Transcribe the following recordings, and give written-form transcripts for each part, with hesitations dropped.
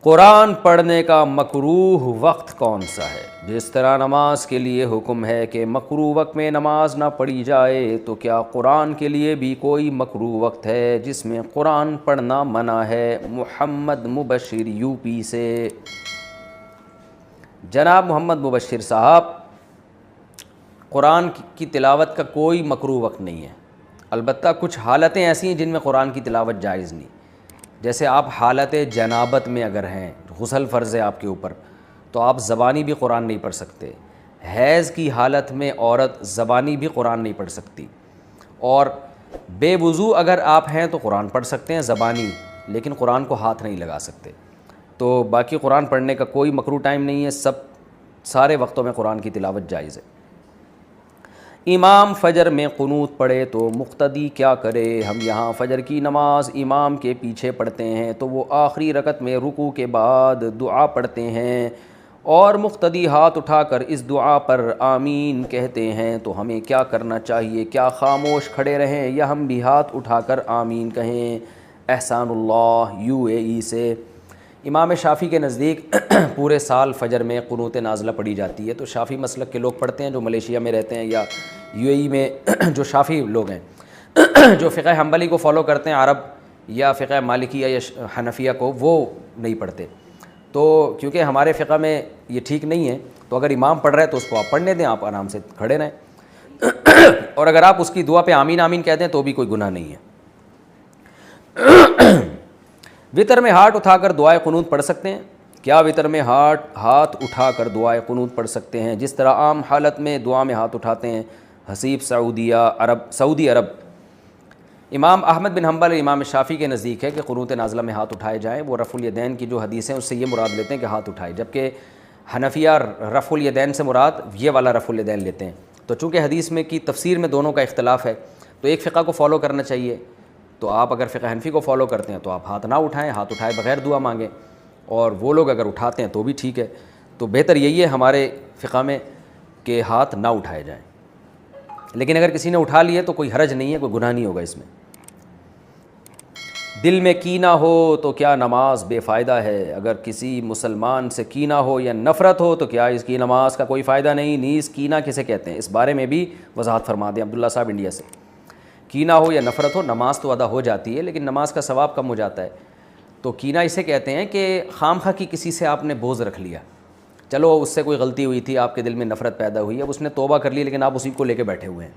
قرآن پڑھنے کا مکروہ وقت کون سا ہے؟ جس طرح نماز کے لیے حکم ہے کہ مکروہ وقت میں نماز نہ پڑھی جائے، تو کیا قرآن کے لیے بھی کوئی مکروہ وقت ہے جس میں قرآن پڑھنا منع ہے؟ محمد مبشر یو پی سے۔ جناب محمد مبشر صاحب، قرآن کی تلاوت کا کوئی مکروہ وقت نہیں ہے، البتہ کچھ حالتیں ایسی ہیں جن میں قرآن کی تلاوت جائز نہیں۔ جیسے آپ حالت جنابت میں اگر ہیں، غسل فرض ہے آپ کے اوپر، تو آپ زبانی بھی قرآن نہیں پڑھ سکتے۔ حیض کی حالت میں عورت زبانی بھی قرآن نہیں پڑھ سکتی، اور بے وضو اگر آپ ہیں تو قرآن پڑھ سکتے ہیں زبانی، لیکن قرآن کو ہاتھ نہیں لگا سکتے۔ تو باقی قرآن پڑھنے کا کوئی مکروہ ٹائم نہیں ہے، سارے وقتوں میں قرآن کی تلاوت جائز ہے۔ امام فجر میں قنوت پڑھے تو مقتدی کیا کرے؟ ہم یہاں فجر کی نماز امام کے پیچھے پڑھتے ہیں تو وہ آخری رکعت میں رکوع کے بعد دعا پڑھتے ہیں، اور مقتدی ہاتھ اٹھا کر اس دعا پر آمین کہتے ہیں، تو ہمیں کیا کرنا چاہیے؟ کیا خاموش کھڑے رہیں یا ہم بھی ہاتھ اٹھا کر آمین کہیں؟ احسان اللہ UAE سے۔ امام شافعی کے نزدیک پورے سال فجر میں قنوت نازلہ پڑھی جاتی ہے، تو شافعی مسلک کے لوگ پڑھتے ہیں جو ملیشیا میں رہتے ہیں یا UAE میں جو شافعی لوگ ہیں، جو فقہ حنبلی کو فالو کرتے ہیں عرب، یا فقہ مالکیہ یا حنفیہ کو، وہ نہیں پڑھتے۔ تو کیونکہ ہمارے فقہ میں یہ ٹھیک نہیں ہے، تو اگر امام پڑھ رہا ہے تو اس کو آپ پڑھنے دیں، آپ آرام سے کھڑے رہیں، اور اگر آپ اس کی دعا پہ آمین آمین کہہ دیں تو بھی کوئی گناہ نہیں ہے۔ وطر میں ہاتھ اٹھا کر دعائے قنوت پڑھ سکتے ہیں؟ کیا وطر میں ہاتھ اٹھا کر دعائے قنوت پڑھ سکتے ہیں جس طرح عام حالت میں دعا میں ہاتھ اٹھاتے ہیں؟ حسیب سعودی عرب۔ امام احمد بن حنبل اور امام شافعی کے نزدیک ہے کہ قنوت نازلہ میں ہاتھ اٹھائے جائیں۔ وہ رفع الیدین کی جو حدیث ہیں اس سے یہ مراد لیتے ہیں کہ ہاتھ اٹھائے، جبکہ حنفیہ رفع الیدین سے مراد یہ والا رفع الیدین لیتے ہیں۔ تو چونکہ حدیث میں کی تفسیر میں دونوں کا اختلاف ہے، تو ایک فقہ کو فالو کرنا چاہیے۔ تو آپ اگر فقہ حنفی کو فالو کرتے ہیں تو آپ ہاتھ نہ اٹھائیں، ہاتھ اٹھائے بغیر دعا مانگیں، اور وہ لوگ اگر اٹھاتے ہیں تو بھی ٹھیک ہے۔ تو بہتر یہی ہے ہمارے فقہ میں کہ ہاتھ نہ اٹھائے جائیں، لیکن اگر کسی نے اٹھا لیے تو کوئی حرج نہیں ہے، کوئی گناہ نہیں ہوگا اس میں۔ دل میں کینہ ہو تو کیا نماز بے فائدہ ہے؟ اگر کسی مسلمان سے کینہ ہو یا نفرت ہو تو کیا اس کی نماز کا کوئی فائدہ نہیں؟ نیز کینہ کسے کہتے ہیں؟ اس بارے میں بھی وضاحت فرما دیں عبداللہ صاحب انڈیا سے۔ کینہ ہو یا نفرت ہو، نماز تو ادا ہو جاتی ہے لیکن نماز کا ثواب کم ہو جاتا ہے۔ تو کینہ اسے کہتے ہیں کہ خام خواہ کی کسی سے آپ نے بغض رکھ لیا، چلو اس سے کوئی غلطی ہوئی تھی، آپ کے دل میں نفرت پیدا ہوئی، اب اس نے توبہ کر لی لیکن آپ اسی کو لے کے بیٹھے ہوئے ہیں۔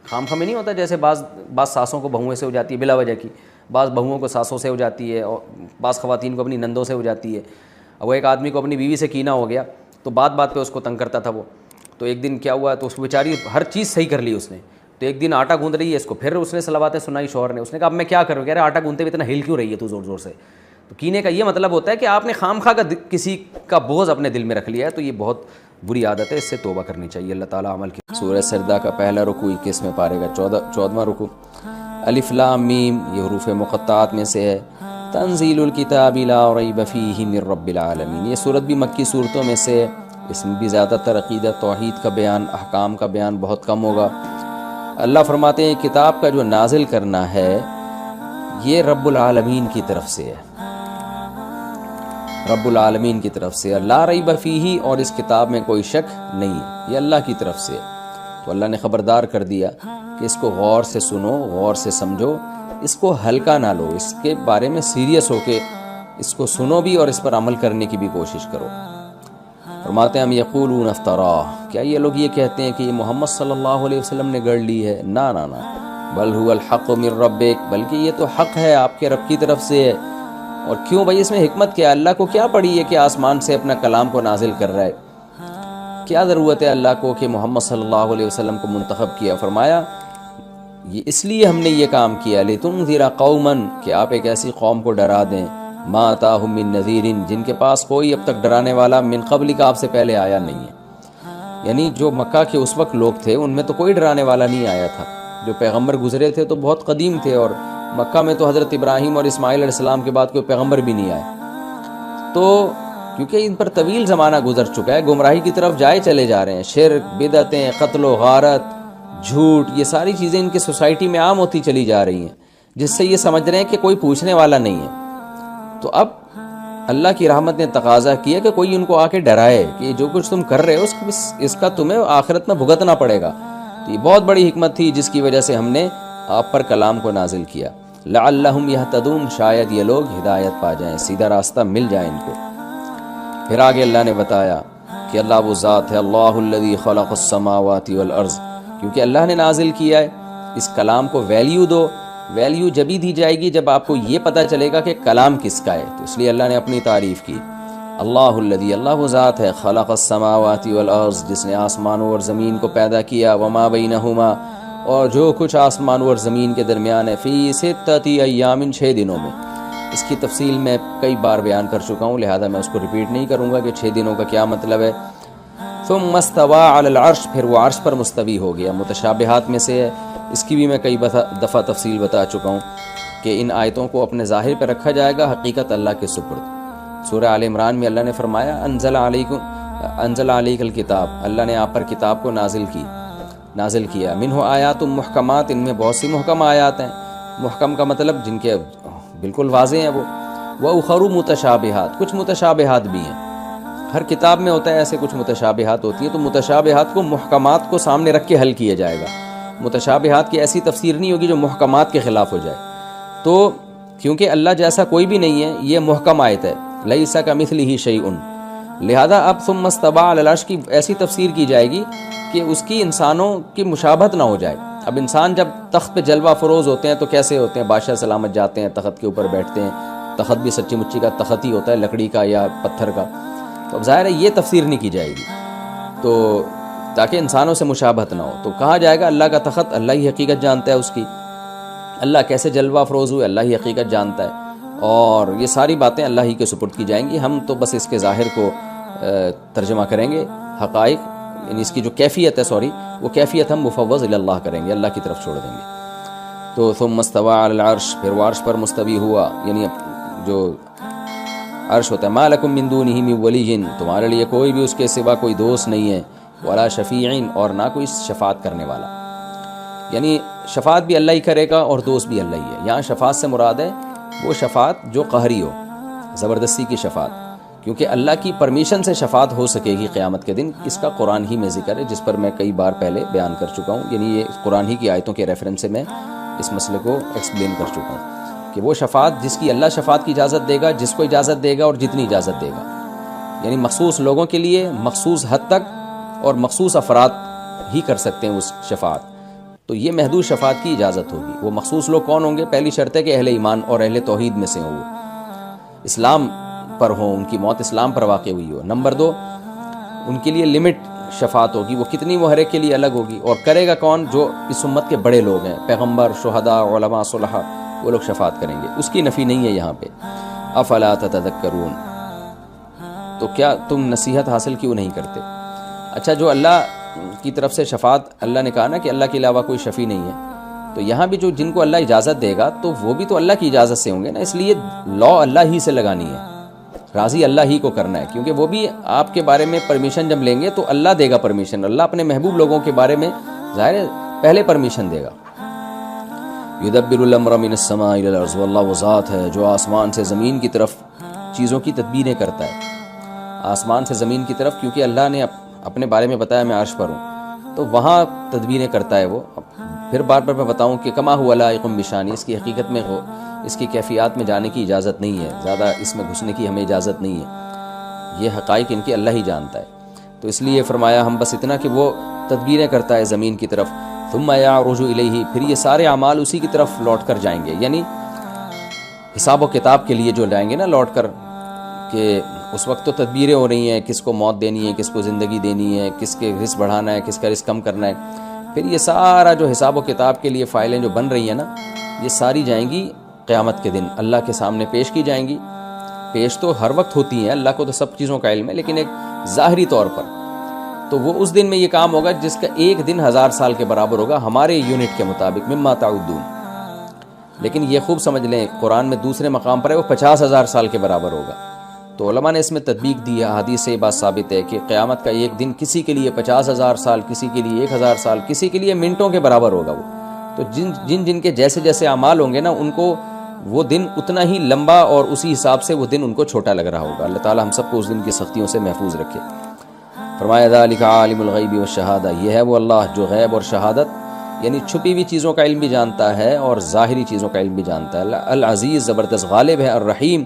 خام خواہ میں نہیں ہوتا، جیسے بعض ساسوں کو بہوؤں سے ہو جاتی ہے بلا وجہ کی، بعض بہوؤں کو ساسوں سے ہو جاتی ہے، اور بعض خواتین کو اپنی نندوں سے ہو جاتی ہے۔ اب وہ ایک آدمی کو اپنی بیوی سے کینہ ہو گیا تو بات پہ اس کو تنگ کرتا تھا وہ، تو ایک دن کیا ہوا، تو اس بیچاری ہر چیز صحیح کر لی اس نے، تو ایک دن آٹا گوندھ رہی ہے، اس کو پھر اس نے صلواتیں سنائی شوہر نے، اس نے کہا اب میں کیا کروں؟ کہہ رہا آٹا گوندھتے ہوئے اتنا ہل کیوں رہی ہے تو زور زور سے؟ تو کینے کا یہ مطلب ہوتا ہے کہ آپ نے خام خواہ کا کسی کا بغض اپنے دل میں رکھ لیا ہے، تو یہ بہت بری عادت ہے، اس سے توبہ کرنی چاہیے، اللہ تعالیٰ عمل کی۔ سورہ سجدہ کا پہلا رکوع 21ویں پارے کا 14واں رکوع۔ الف لام میم یہ حروف مقطعات میں سے ہے۔ تنزیل الکتاب لا ریب فیہ من رب العالمین، یہ سورت بھی مکی صورتوں میں سے ہے، اس میں بھی زیادہ تر عقیدہ توحید کا بیان، احکام کا بیان بہت کم ہوگا۔ اللہ فرماتے ہیں کتاب کا جو نازل کرنا ہے یہ رب العالمین کی طرف سے ہے، رب العالمین کی طرف سے، لا ریب فیہ، اور اس کتاب میں کوئی شک نہیں ہے، یہ اللہ کی طرف سے ہے۔ تو اللہ نے خبردار کر دیا کہ اس کو غور سے سنو، غور سے سمجھو، اس کو ہلکا نہ لو، اس کے بارے میں سیریس ہو کے اس کو سنو بھی اور اس پر عمل کرنے کی بھی کوشش کرو۔ فرماتے ہیں ہم یقولون افتراہ، کیا یہ لوگ یہ کہتے ہیں کہ یہ محمد صلی اللہ علیہ وسلم نے گڑھ لی ہے؟ نہ نہ نہ، بل هو الحق من ربک، بلکہ یہ تو حق ہے آپ کے رب کی طرف سے ہے۔ اور کیوں بھائی اس میں حکمت کیا ہے؟ اللہ کو کیا پڑی ہے کہ آسمان سے اپنا کلام کو نازل کر رہا ہے؟ کیا ضرورت ہے اللہ کو کہ محمد صلی اللہ علیہ وسلم کو منتخب کیا؟ فرمایا یہ اس لیے ہم نے یہ کام کیا، لتنذر قوما، کہ آپ ایک ایسی قوم کو ڈرا دیں، ما اتاہم من نذیر، جن کے پاس کوئی اب تک ڈرانے والا من قبلک، آپ سے پہلے آیا نہیں ہے۔ یعنی جو مکہ کے اس وقت لوگ تھے ان میں تو کوئی ڈرانے والا نہیں آیا تھا، جو پیغمبر گزرے تھے تو بہت قدیم تھے، اور مکہ میں تو حضرت ابراہیم اور اسماعیل علیہ السلام کے بعد کوئی پیغمبر بھی نہیں آئے۔ تو کیونکہ ان پر طویل زمانہ گزر چکا ہے، گمراہی کی طرف جائے چلے جا رہے ہیں، شرک، بدعتیں، قتل و غارت، جھوٹ، یہ ساری چیزیں ان کی سوسائٹی میں عام ہوتی چلی جا رہی ہیں، جس سے یہ سمجھ رہے ہیں کہ کوئی پوچھنے والا نہیں ہے۔ تو اب اللہ کی رحمت نے تقاضا کیا کہ کوئی ان کو آ کے ڈرائے کہ جو کچھ تم کر رہے ہو اس کا تمہیں آخرت میں بھگتنا پڑے گا. تو یہ بہت بڑی حکمت تھی جس کی وجہ سے ہم نے آپ پر کلام کو نازل کیا. لعلہم یہتدون، شاید یہ لوگ ہدایت پا جائیں، سیدھا راستہ مل جائے ان کو. پھر آگے اللہ نے بتایا کہ اللہ وہ ذات ہے، اللہ الذی خلق السماوات والارض، کیونکہ اللہ نے نازل کیا ہے. اس کلام کو ویلیو دو. ویلیو جبھی دی جائے گی جب آپ کو یہ پتہ چلے گا کہ کلام کس کا ہے. تو اس لیے اللہ نے اپنی تعریف کی. اللہ الذی، اللہ وہ ذات ہے، خلق السماوات والارض، جس نے آسمانوں اور زمین کو پیدا کیا، وما بینہما، اور جو کچھ آسمانوں اور زمین کے درمیان ہے، فی ستۃ ایام، 6 دنوں میں. اس کی تفصیل میں کئی بار بیان کر چکا ہوں، لہذا میں اس کو ریپیٹ نہیں کروں گا کہ 6 دنوں کا کیا مطلب ہے. ثم استوى علی العرش، پھر وہ عرش پر مستوی ہو گیا. متشابہات میں سے ہے، اس کی بھی میں کئی دفعہ تفصیل بتا چکا ہوں کہ ان آیتوں کو اپنے ظاہر پہ رکھا جائے گا، حقیقت اللہ کے سپرد. سورہ آل عمران میں اللہ نے فرمایا انزل علیک الکتاب، اللہ نے آپ پر کتاب کو نازل کیا. منہ آیات محکمات، ان میں بہت سی محکم آیات ہیں. محکم کا مطلب جن کے بالکل واضح ہیں. وہ اخر متشابہات، کچھ متشابہات بھی ہیں. ہر کتاب میں ہوتا ہے ایسے کچھ متشابہات ہوتی ہیں. تو متشابہات کو محکمات کو سامنے رکھ کے حل کیا جائے گا. متشابہات کی ایسی تفسیر نہیں ہوگی جو محکمات کے خلاف ہو جائے. تو کیونکہ اللہ جیسا کوئی بھی نہیں ہے، یہ محکم آیت ہے، لیس کمثلہ شیء، لہذا اب ثم استوى علی العرش کی ایسی تفسیر کی جائے گی کہ اس کی انسانوں کی مشابہت نہ ہو جائے. اب انسان جب تخت پہ جلوہ فروز ہوتے ہیں تو کیسے ہوتے ہیں؟ بادشاہ سلامت جاتے ہیں، تخت کے اوپر بیٹھتے ہیں. تخت بھی سچی مچی کا تخت ہی ہوتا ہے، لکڑی کا یا پتھر کا. تو اب ظاہر ہے یہ تفسیر نہیں کی جائے گی، تو تاکہ انسانوں سے مشابہت نہ ہو. تو کہا جائے گا اللہ کا تخت، اللہ ہی حقیقت جانتا ہے اس کی. اللہ کیسے جلوہ افروز ہوئے، اللہ ہی حقیقت جانتا ہے. اور یہ ساری باتیں اللہ ہی کے سپرد کی جائیں گی. ہم تو بس اس کے ظاہر کو ترجمہ کریں گے. حقائق یعنی اس کی جو کیفیت ہے وہ کیفیت ہم مفوض الی اللہ کریں گے، اللہ کی طرف چھوڑ دیں گے. تو ثم استوى علی العرش، پھر وہ عرش پر مستوی ہوا، یعنی جو عرش ہوتا ہے. ما لکم من دونہ من ولی، تمہارے لیے کوئی بھی اس کے سوا کوئی دوست نہیں ہے. ولا شفیع، اور نہ کوئی شفاعت کرنے والا. یعنی شفاعت بھی اللہ ہی کرے گا اور دوست بھی اللہ ہی ہے. یہاں شفاعت سے مراد ہے وہ شفاعت جو قہری ہو، زبردستی کی شفاعت، کیونکہ اللہ کی پرمیشن سے شفاعت ہو سکے گی قیامت کے دن. اس کا قرآن ہی میں ذکر ہے، جس پر میں کئی بار پہلے بیان کر چکا ہوں. یعنی یہ قرآن ہی کی آیتوں کے ریفرنس سے میں اس مسئلے کو ایکسپلین کر چکا ہوں کہ وہ شفاعت جس کی اللہ شفاعت کی اجازت دے گا، جس کو اجازت دے گا اور جتنی اجازت دے گا. یعنی مخصوص لوگوں کے لیے مخصوص حد تک اور مخصوص افراد ہی کر سکتے ہیں اس شفاعت. تو یہ محدود شفاعت کی اجازت ہوگی. وہ مخصوص لوگ کون ہوں گے؟ پہلی شرط ہے کہ اہل ایمان اور اہل توحید میں سے ہوں، اسلام پر ہوں، ان کی موت اسلام پر واقع ہوئی ہو. نمبر 2، ان کے لیے لمٹ شفاعت ہوگی. وہ کتنی، وہ ہر ایک کے لیے الگ ہوگی. اور کرے گا کون؟ جو اس امت کے بڑے لوگ ہیں، پیغمبر، شہداء، علماء، صلحاء، وہ لوگ شفاعت کریں گے. اس کی نفی نہیں ہے یہاں پہ. افلا تتذکرون، تو کیا تم نصیحت حاصل کیوں نہیں کرتے؟ اچھا، جو اللہ کی طرف سے شفاعت، اللہ نے کہا نا کہ اللہ کے علاوہ کوئی شفیع نہیں ہے. تو یہاں بھی جن کو اللہ اجازت دے گا تو وہ بھی تو اللہ کی اجازت سے ہوں گے نا. اس لیے لا اللہ ہی سے لگانی ہے، راضی اللہ ہی کو کرنا ہے. کیونکہ وہ بھی آپ کے بارے میں پرمیشن جب لیں گے تو اللہ دے گا پرمیشن. اللہ اپنے محبوب لوگوں کے بارے میں ظاہر ہے پہلے پرمیشن دے گا. یدبر الامر من السماء الى الارض، واللہ وہ ذات ہے جو آسمان سے زمین کی طرف چیزوں کی تدبیریں کرتا ہے. آسمان سے زمین کی طرف، کیونکہ اللہ نے اپنے بارے میں بتایا میں عرش پر ہوں، تو وہاں تدبیریں کرتا ہے وہ. پھر بار بار میں بتاؤں کہ کما ہوا لائق بشانی، اس کی حقیقت میں اس کی کیفیات میں جانے کی اجازت نہیں ہے، زیادہ اس میں گھسنے کی ہمیں اجازت نہیں ہے. یہ حقائق ان کی اللہ ہی جانتا ہے. تو اس لیے فرمایا ہم بس اتنا کہ وہ تدبیریں کرتا ہے زمین کی طرف. ثم یعرج الیہ، پھر یہ سارے اعمال اسی کی طرف لوٹ کر جائیں گے. یعنی حساب و کتاب کے لیے جو جائیں گے نا لوٹ کر، کہ اس وقت تو تدبیریں ہو رہی ہیں، کس کو موت دینی ہے، کس کو زندگی دینی ہے، کس کے رزق بڑھانا ہے، کس کا رزق کم کرنا ہے. پھر یہ سارا جو حساب و کتاب کے لیے فائلیں جو بن رہی ہیں نا، یہ ساری جائیں گی قیامت کے دن اللہ کے سامنے پیش کی جائیں گی. پیش تو ہر وقت ہوتی ہیں، اللہ کو تو سب چیزوں کا علم ہے، لیکن ایک ظاہری طور پر. تو وہ اس دن میں یہ کام ہوگا جس کا ایک دن 1000 سال کے برابر ہوگا ہمارے یونٹ کے مطابق، مما تعدون. لیکن یہ خوب سمجھ لیں قرآن میں دوسرے مقام پر ہے وہ 50,000 سال کے برابر ہوگا. تو علماء نے اس میں تطبیق دی ہے، حدیث سے یہ بات ثابت ہے کہ قیامت کا ایک دن کسی کے لیے 50,000 سال، کسی کے لیے 1000 سال، کسی کے لیے منٹوں کے برابر ہوگا وہ. تو جن کے جیسے جیسے اعمال ہوں گے نا، ان کو وہ دن اتنا ہی لمبا اور اسی حساب سے وہ دن ان کو چھوٹا لگ رہا ہوگا۔ اللہ تعالی ہم سب کو اس دن کی سختیوں سے محفوظ رکھے۔ فرمایا ذالک عالم الغیب والشہادہ، یہ ہے وہ اللہ جو غیب اور شہادت یعنی چھپی ہوئی چیزوں کا علم بھی جانتا ہے اور ظاہری چیزوں کا علم بھی جانتا ہے۔ العزیز زبردست غالب ہے، الرحیم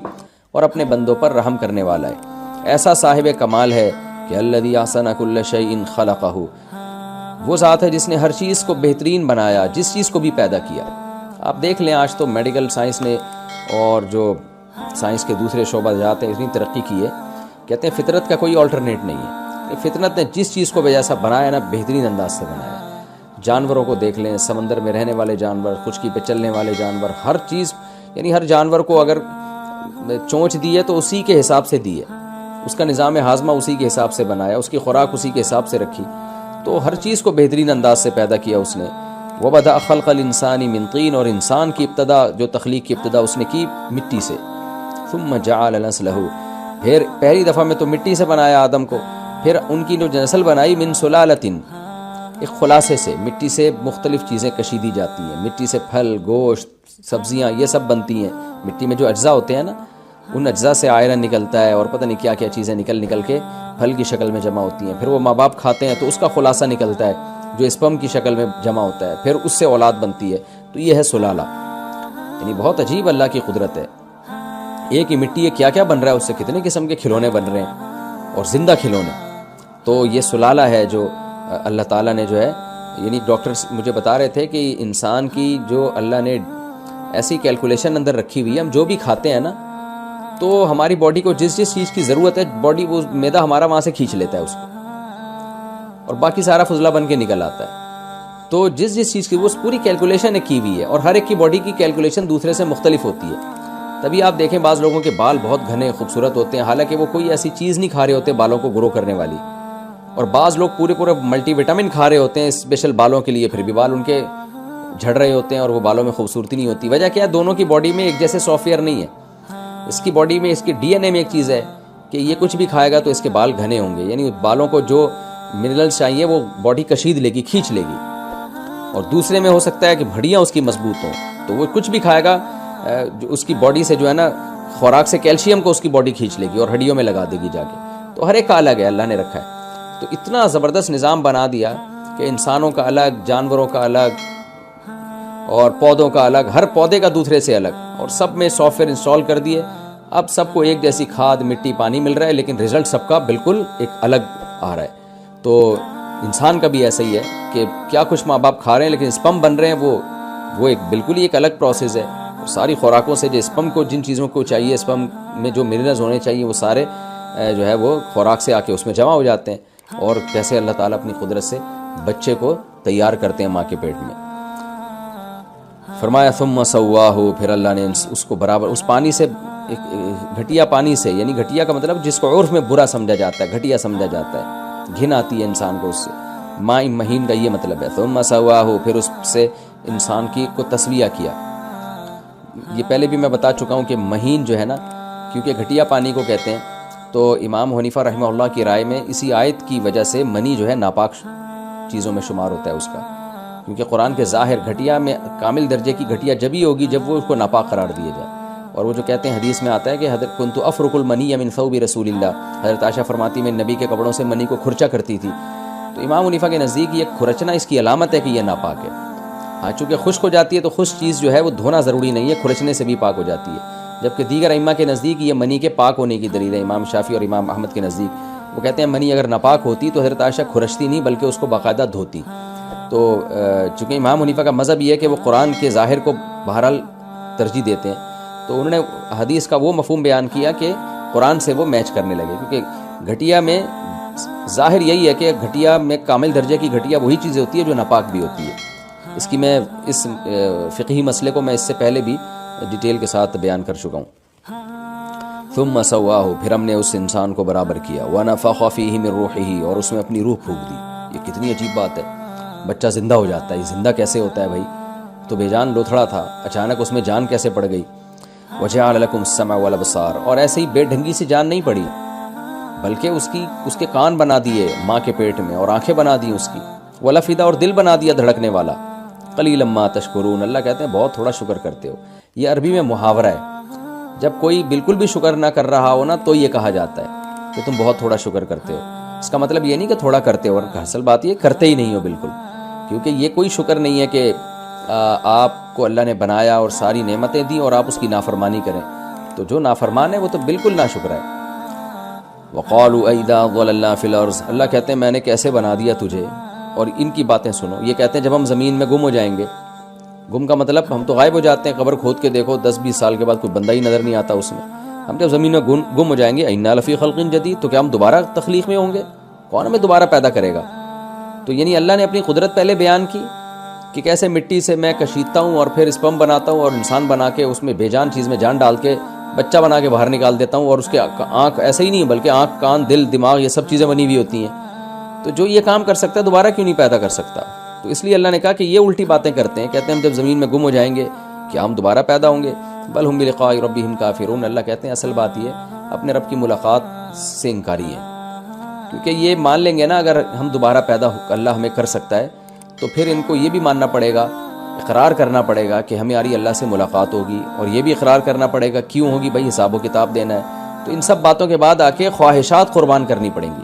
اور اپنے بندوں پر رحم کرنے والا ہے۔ ایسا صاحب کمال ہے کہ الذی احسن کل شیء خلقہ، وہ ذات ہے جس نے ہر چیز کو بہترین بنایا، جس چیز کو بھی پیدا کیا۔ آپ دیکھ لیں آج تو میڈیکل سائنس نے اور جو سائنس کے دوسرے شعبہ جات ہیں اتنی ترقی کی ہے، کہتے ہیں فطرت کا کوئی آلٹرنیٹ نہیں ہے۔ فطرت نے جس چیز کو جیسا بنایا نا بہترین انداز سے بنایا ہے۔ جانوروں کو دیکھ لیں، سمندر میں رہنے والے جانور، خشکی پہ چلنے والے جانور، ہر چیز یعنی ہر جانور کو اگر چونچ دی ہے تو اسی کے حساب سے دی ہے، اس کا نظام ہاضمہ اسی کے حساب سے بنایا، اس کی خوراک اسی کے حساب سے رکھی، تو ہر چیز کو بہترین انداز سے پیدا کیا اس نے۔ وَبَدَأَ خَلْقَ الْإِنسَانِ مِنْ طِينٍ، اور انسان کی ابتدا جو تخلیق کی ابتدا اس نے کی مٹی سے۔ ثُمَّ جَعَلَ نَسْلَهُ، پھر پہلی دفعہ میں تو مٹی سے بنایا آدم کو، پھر ان کی جو نسل بنائی من سلالۃ، ایک خلاصے سے، مٹی سے مختلف چیزیں کشیدی جاتی ہیں، مٹی سے پھل، گوشت، سبزیاں یہ سب بنتی ہیں۔ مٹی میں جو اجزاء ہوتے ہیں نا ان اجزاء سے آئرن نکلتا ہے اور پتہ نہیں کیا کیا چیزیں نکل کے پھل کی شکل میں جمع ہوتی ہیں، پھر وہ ماں باپ کھاتے ہیں تو اس کا خلاصہ نکلتا ہے جو اسپم کی شکل میں جمع ہوتا ہے، پھر اس سے اولاد بنتی ہے، تو یہ ہے سلالہ۔ یعنی بہت عجیب اللہ کی قدرت ہے، ایک ہی مٹی ہے کیا کیا بن رہا ہے، اس سے کتنے قسم کے کھلونے بن رہے ہیں اور زندہ کھلونے۔ تو یہ سلالہ ہے جو اللہ تعالیٰ نے جو ہے، یعنی ڈاکٹرز مجھے بتا رہے تھے کہ انسان کی جو اللہ نے ایسی کیلکولیشن اندر رکھی ہوئی ہے، ہم جو بھی کھاتے ہیں نا تو ہماری باڈی کو جس جس چیز کی ضرورت ہے باڈی وہ معدہ ہمارا وہاں سے کھینچ لیتا ہے اس کو، اور باقی سارا فضلہ بن کے نکل آتا ہے۔ تو جس جس چیز کی وہ پوری کیلکولیشن کی ہوئی ہے، اور ہر ایک کی باڈی کی کیلکولیشن دوسرے سے مختلف ہوتی ہے۔ تبھی آپ دیکھیں بعض لوگوں کے بال بہت گھنے خوبصورت ہوتے ہیں، حالانکہ وہ کوئی ایسی چیز نہیں کھا رہے ہوتے بالوں کو گرو کرنے والی، اور بعض لوگ پورے ملٹی وٹامن کھا رہے ہوتے ہیں اسپیشل بالوں کے لیے، پھر بھی بال ان کے جھڑ رہے ہوتے ہیں اور وہ بالوں میں خوبصورتی نہیں ہوتی۔ وجہ کیا ہے؟ دونوں کی باڈی میں ایک جیسے سافٹ ویئر نہیں ہے۔ اس کی باڈی میں، اس کی ڈی این اے میں ایک چیز ہے کہ یہ کچھ بھی کھائے گا تو اس کے بال گھنے ہوں گے، یعنی بالوں کو جو منرلز چاہیے وہ باڈی کشید لے گی، کھینچ لے گی، اور دوسرے میں ہو سکتا ہے کہ ہڈیاں اس کی مضبوط ہوں تو وہ کچھ بھی کھائے گا اس کی باڈی سے جو ہے نا خوراک سے کیلشیم کو اس کی باڈی کھینچ لے گی اور ہڈیوں میں لگا دے گی جا کے۔ تو ہر ایک کا الگ ہے، اللہ نے رکھا ہے۔ تو اتنا زبردست نظام بنا دیا کہ انسانوں کا الگ، جانوروں کا الگ اور پودوں کا الگ، ہر پودے کا دوسرے سے الگ، اور سب میں سافٹ ویئر انسٹال کر دیے۔ اب سب کو ایک جیسی کھاد، مٹی، پانی مل رہا ہے، لیکن رزلٹ سب کا بالکل ایک الگ آ رہا ہے۔ تو انسان کا بھی ایسا ہی ہے کہ کیا کچھ ماں باپ کھا رہے ہیں لیکن اسپم بن رہے ہیں، وہ ایک بالکل ہی ایک الگ پروسیس ہے۔ ساری خوراکوں سے جو اسپم کو جن چیزوں کو چاہیے، اسپم میں جو منرلز ہونے چاہیے وہ سارے جو ہے وہ خوراک سے آ کے اس میں جمع ہو جاتے ہیں، اور کیسے اللہ تعالیٰ اپنی قدرت سے بچے کو تیار کرتے ہیں ماں کے پیٹ میں۔ فرمایا ثم سواہ، پھر اللہ نے اس کو برابر اس پانی سے، گھٹیا پانی سے، یعنی گھٹیا کا مطلب جس کو عرف میں برا سمجھا جاتا ہے، گھٹیا سمجھا جاتا ہے، گھن آتی ہے انسان کو اس سے، ماء مہین کا یہ مطلب ہے۔ ثم سواہ، پھر اس سے انسان کی کو تسویہ کیا۔ یہ پہلے بھی میں بتا چکا ہوں کہ مہین جو ہے نا، کیونکہ گھٹیا پانی کو کہتے ہیں، تو امام حنیفہ رحمہ اللہ کی رائے میں اسی آیت کی وجہ سے منی جو ہے ناپاک چیزوں میں شمار ہوتا ہے اس کا، کیونکہ قرآن کے ظاہر گھٹیا میں کامل درجے کی گھٹیا جبھی ہوگی جب وہ اس کو ناپاک قرار دیا جائے۔ اور وہ جو کہتے ہیں حدیث میں آتا ہے کہ حضرت کنت افرق المنی من ثوب رسول اللہ، حضرت عائشہ فرماتی میں نبی کے کپڑوں سے منی کو کھرچا کرتی تھی۔ تو امام حنیفہ کے نزدیک یہ کھرچنا اس کی علامت ہے کہ یہ ناپاک ہے۔ ہاں چونکہ خشک ہو جاتی ہے تو خشک چیز جو ہے وہ دھونا ضروری نہیں ہے، کھرچنے سے بھی پاک ہو جاتی ہے، جبکہ دیگر ائمہ کے نزدیک یہ منی کے پاک ہونے کی دلیل ہے۔ امام شافعی اور امام احمد کے نزدیک وہ کہتے ہیں منی اگر ناپاک ہوتی تو حضرت عائشہ کھرچتی نہیں بلکہ اس کو باقاعدہ دھوتی۔ تو چونکہ امام حنیفہ کا مذہب یہ ہے کہ وہ قرآن کے ظاہر کو بہرحال ترجیح دیتے ہیں، تو انہوں نے حدیث کا وہ مفہوم بیان کیا کہ قرآن سے وہ میچ کرنے لگے، کیونکہ گھٹیا میں ظاہر یہی ہے کہ گھٹیا میں کامل درجے کی گھٹیا وہی چیزیں ہوتی ہے جو ناپاک بھی ہوتی ہے۔ اس کی میں اس فقہی مسئلے کو میں اس سے پہلے بھی ڈیٹیل کے ساتھ بیان کر چکا ہوں۔ ثم سواہ، پھر ہم نے اس انسان کو برابر کیا، ونفخ فیہ من روحہ، اور اس میں اپنی روح پھونک دی۔ یہ کتنی عجیب بات ہے، بچہ زندہ ہو جاتا ہے، یہ زندہ کیسے ہوتا ہے بھائی؟ تو بے جان لوتھڑا تھا، اچانک اس میں جان کیسے پڑ گئی؟ وجعل لکم السمع والابصار، اور ایسے ہی بے ڈھنگی سے جان نہیں پڑی بلکہ اس کے کان بنا دیے ماں کے پیٹ میں، اور آنکھیں بنا دی اس کی، والافئدہ، اور دل بنا دیا دھڑکنے والا۔ قلیلا ما تشکرون، اللہ کہتے ہیں بہت تھوڑا شکر کرتے ہو۔ یہ عربی میں محاورہ ہے، جب کوئی بالکل بھی شکر نہ کر رہا ہو نا تو یہ کہا جاتا ہے کہ تم بہت تھوڑا شکر کرتے ہو۔ اس کا مطلب یہ نہیں کہ تھوڑا کرتے ہو، اور اصل بات یہ کرتے ہی نہیں ہو بالکل، کیونکہ یہ کوئی شکر نہیں ہے کہ آپ کو اللہ نے بنایا اور ساری نعمتیں دی اور آپ اس کی نافرمانی کریں، تو جو نافرمان ہے وہ تو بالکل ناشکر ہے۔ وَقَالُوا أَإِذَا ضَلَلْنَا فِي الْأَرْضِ، اللہ کہتے ہیں میں نے کیسے بنا دیا تجھے، اور ان کی باتیں سنو، یہ کہتے ہیں جب ہم زمین میں گم ہو جائیں گے، گم کا مطلب ہم تو غائب ہو جاتے ہیں، قبر کھود کے دیکھو 10-20 سال کے بعد کوئی بندہ ہی نظر نہیں آتا اس میں، ہم جب زمین میں گم ہو جائیں گے اِنَّا لَفِي خَلْقٍ جَدِيدٍ، تو کیا ہم دوبارہ تخلیق میں ہوں گے؟ کون ہمیں دوبارہ پیدا کرے گا؟ تو یعنی اللہ نے اپنی قدرت پہلے بیان کی کہ کیسے مٹی سے میں کشیدتا ہوں اور پھر اسپم بناتا ہوں اور انسان بنا کے اس میں بے جان چیز میں جان ڈال کے بچہ بنا کے باہر نکال دیتا ہوں، اور اس کے آنکھ ایسے ہی نہیں بلکہ آنکھ، کان، دل، دماغ، یہ سب چیزیں بنی ہوئی ہوتی ہیں، تو جو یہ کام کر سکتا ہے دوبارہ کیوں نہیں پیدا کر سکتا؟ تو اس لیے اللہ نے کہا کہ یہ الٹی باتیں کرتے ہیں، کہتے ہیں ہم جب زمین میں گم ہو جائیں گے کیا ہم دوبارہ پیدا ہوں گے؟ بل ہم بلقاء ربہم کافرون، اللہ کہتے ہیں اصل بات یہ اپنے رب کی ملاقات سے انکاری ہے، کیونکہ یہ مان لیں گے نا اگر ہم دوبارہ پیدا اللہ ہمیں کر سکتا ہے، تو پھر ان کو یہ بھی ماننا پڑے گا، اقرار کرنا پڑے گا کہ ہماری اللہ سے ملاقات ہوگی، اور یہ بھی اقرار کرنا پڑے گا کیوں ہوگی، بھائی حساب و کتاب دینا ہے۔ تو ان سب باتوں کے بعد آ کے خواہشات قربان کرنی پڑیں گی،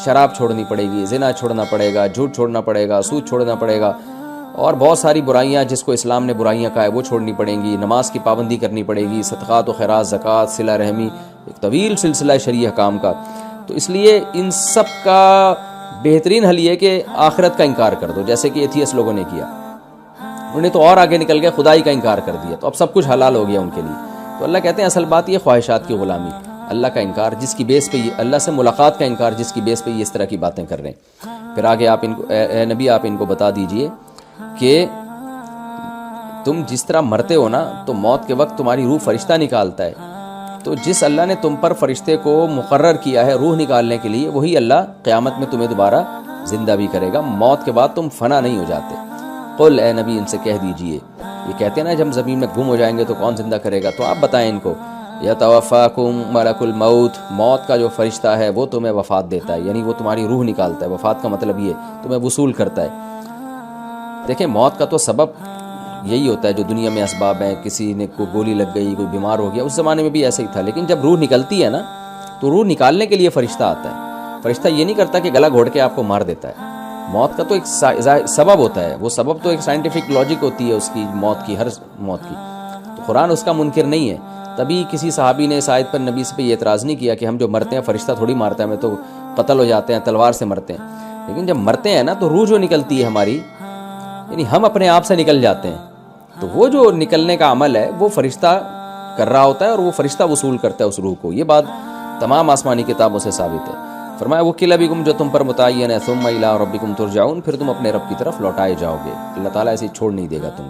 شراب چھوڑنی پڑے گی، زنا چھوڑنا پڑے گا، جھوٹ چھوڑنا پڑے گا، سود چھوڑنا پڑے گا، اور بہت ساری برائیاں جس کو اسلام نے برائیاں کہا ہے وہ چھوڑنی پڑیں گی، نماز کی پابندی کرنی پڑے گی، صدقات و خیرات، زکوٰۃ، صلہ رحمی، ایک طویل سلسلہ شرعی احکام کا۔ تو اس لیے ان سب کا بہترین حل یہ کہ آخرت کا انکار کر دو، جیسے کہ ایتھیس لوگوں نے کیا، انہوں نے تو اور آگے نکل گئے، خدائی کا انکار کر دیا، تو اب سب کچھ حلال ہو گیا ان کے لیے۔ تو اللہ کہتے ہیں اصل بات یہ خواہشات کی غلامی، اللہ کا انکار جس کی بیس پہ یہ، اللہ سے ملاقات کا انکار جس کی بیس پہ یہ اس طرح کی باتیں کر رہے ہیں۔ پھر آگے آپ ان کو اے نبی آپ ان کو بتا دیجئے کہ تم جس طرح مرتے ہو نا تو موت کے وقت تمہاری روح فرشتہ نکالتا ہے، تو جس اللہ نے تم پر فرشتے کو مقرر کیا ہے روح نکالنے کے لیے، وہی اللہ قیامت میں تمہیں دوبارہ زندہ بھی کرے گا، موت کے بعد تم فنا نہیں ہو جاتے۔ قل اے نبی ان سے کہہ دیجئے، یہ کہتے ہیں نا جب ہم زمین میں گم ہو جائیں گے تو کون زندہ کرے گا، تو آپ بتائیں ان کو یتوفاکم ملک الموت، موت کا جو فرشتہ ہے وہ تمہیں وفات دیتا ہے، یعنی وہ تمہاری روح نکالتا ہے، وفات کا مطلب یہ تمہیں وصول کرتا ہے۔ دیکھیں موت کا تو سبب یہی ہوتا ہے جو دنیا میں اسباب ہیں، کسی نے کوئی گولی لگ گئی، کوئی بیمار ہو گیا، اس زمانے میں بھی ایسے ہی تھا، لیکن جب روح نکلتی ہے نا تو روح نکالنے کے لیے فرشتہ آتا ہے، فرشتہ یہ نہیں کرتا کہ گلا گھوڑ کے آپ کو مار دیتا ہے، موت کا تو ایک سبب ہوتا ہے، وہ سبب تو ایک سائنٹیفک لاجک ہوتی ہے اس کی موت کی، ہر موت کی، تو قرآن اس کا منکر نہیں ہے۔ تبھی کسی صحابی نے اس آیت پر نبی سے پہ یہ اعتراض نہیں کیا کہ ہم جو مرتے ہیں فرشتہ تھوڑی مارتا ہے، ہمیں تو قتل ہو جاتے ہیں، تلوار سے مرتے ہیں، لیکن جب مرتے ہیں نا تو روح جو نکلتی ہے ہماری، یعنی ہم اپنے آپ سے نکل جاتے ہیں، تو وہ جو نکلنے کا عمل ہے وہ فرشتہ کر رہا ہوتا ہے اور وہ فرشتہ وصول کرتا ہے اس روح کو، یہ بات تمام آسمانی کتابوں سے ثابت ہے۔ فرمایا وکیل بکم، جو تم پر متعین ہے، ثم الی ربکم ترجعون، پھر تم اپنے رب کی طرف لوٹائے جاؤ گے، اللہ تعالیٰ ایسے چھوڑ نہیں دے گا تم کو۔